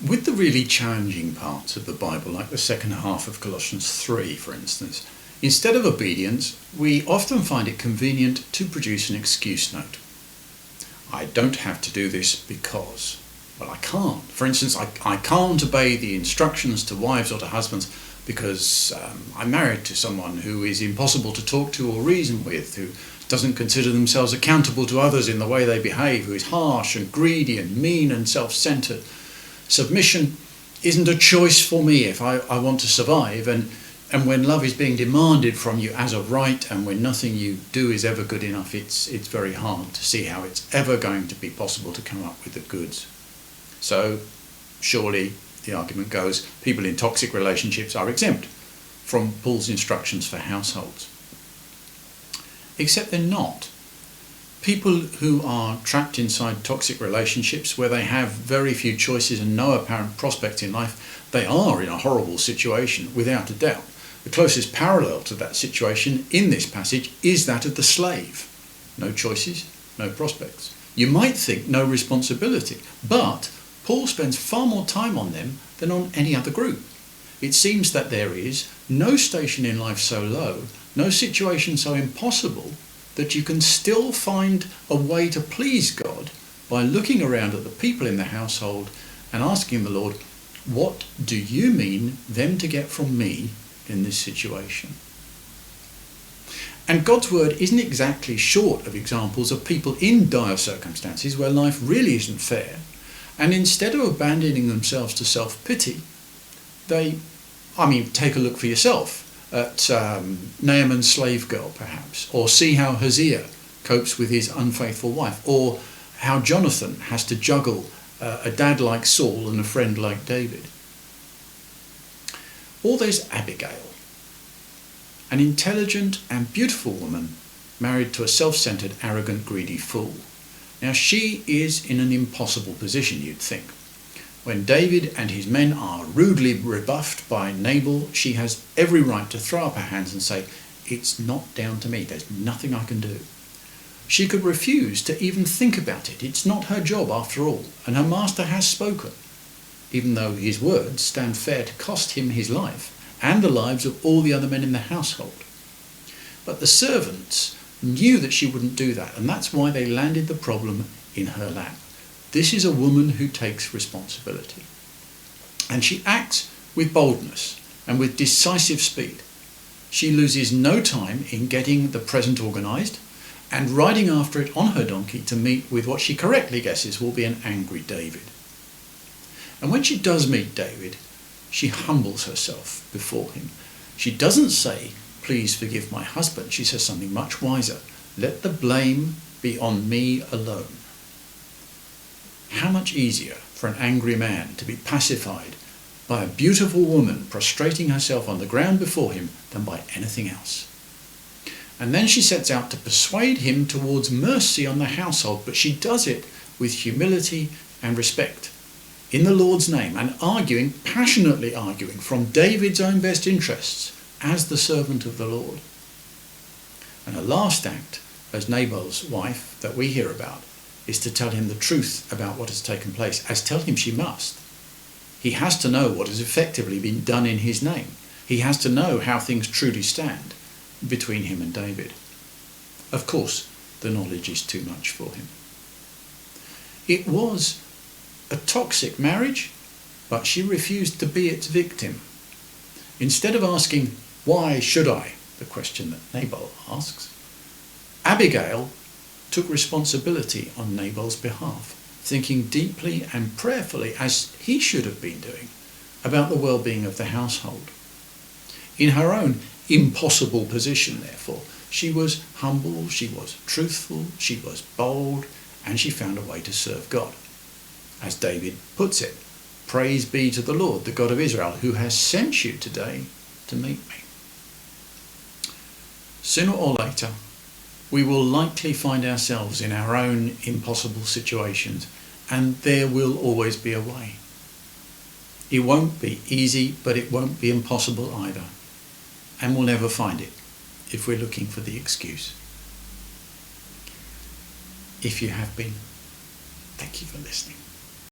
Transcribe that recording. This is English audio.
With the really challenging parts of the Bible, like the second half of Colossians 3, for instance, instead of obedience, we often find it convenient to produce an excuse note. I don't have to do this because, well, I can't. For instance, I can't obey the instructions to wives or to husbands because I'm married to someone who is impossible to talk to or reason with, who doesn't consider themselves accountable to others in the way they behave, who is harsh and greedy and mean and self-centered. Submission isn't a choice for me if I want to survive, and when love is being demanded from you as a right, and when nothing you do is ever good enough, it's very hard to see how it's ever going to be possible to come up with the goods. So surely, the argument goes, people in toxic relationships are exempt from Paul's instructions for households. Except they're not. People who are trapped inside toxic relationships where they have very few choices and no apparent prospects in life, they are in a horrible situation, without a doubt. The closest parallel to that situation in this passage is that of the slave. No choices, no prospects. You might think no responsibility, but Paul spends far more time on them than on any other group. It seems that there is no station in life so low, no situation so impossible, that you can still find a way to please God by looking around at the people in the household and asking the Lord, what do you mean them to get from me in this situation? And God's word isn't exactly short of examples of people in dire circumstances where life really isn't fair, and instead of abandoning themselves to self-pity, take a look for yourself at Naaman's slave girl, perhaps, or see how Hosea copes with his unfaithful wife, or how Jonathan has to juggle a dad like Saul and a friend like David. Or there's Abigail, an intelligent and beautiful woman married to a self-centered, arrogant, greedy fool. Now she is in an impossible position, you'd think. When David and his men are rudely rebuffed by Nabal, she has every right to throw up her hands and say, it's not down to me, there's nothing I can do. She could refuse to even think about it. It's not her job after all, and her master has spoken, even though his words stand fair to cost him his life and the lives of all the other men in the household. But the servants knew that she wouldn't do that, and that's why they landed the problem in her lap. This is a woman who takes responsibility. And she acts with boldness and with decisive speed. She loses no time in getting the present organised and riding after it on her donkey to meet with what she correctly guesses will be an angry David. And when she does meet David, she humbles herself before him. She doesn't say, please forgive my husband. She says something much wiser. Let the blame be on me alone. How much easier for an angry man to be pacified by a beautiful woman prostrating herself on the ground before him than by anything else. And then she sets out to persuade him towards mercy on the household, but she does it with humility and respect in the Lord's name, and passionately arguing from David's own best interests as the servant of the Lord. And her last act as Nabal's wife that we hear about is to tell him the truth about what has taken place, as tell him she must. He has to know what has effectively been done in his name. He has to know how things truly stand between him and David. Of course, the knowledge is too much for him. It was a toxic marriage, but she refused to be its victim. Instead of asking, why should I, the question that Nabal asks, Abigail took responsibility on Nabal's behalf, thinking deeply and prayerfully, as he should have been doing, about the well-being of the household. In her own impossible position, therefore, she was humble, she was truthful, she was bold, and she found a way to serve God. As David puts it, praise be to the Lord, the God of Israel, who has sent you today to meet me. Sooner or later, we will likely find ourselves in our own impossible situations, and there will always be a way. It won't be easy, but it won't be impossible either. And we'll never find it if we're looking for the excuse. If you have been, thank you for listening.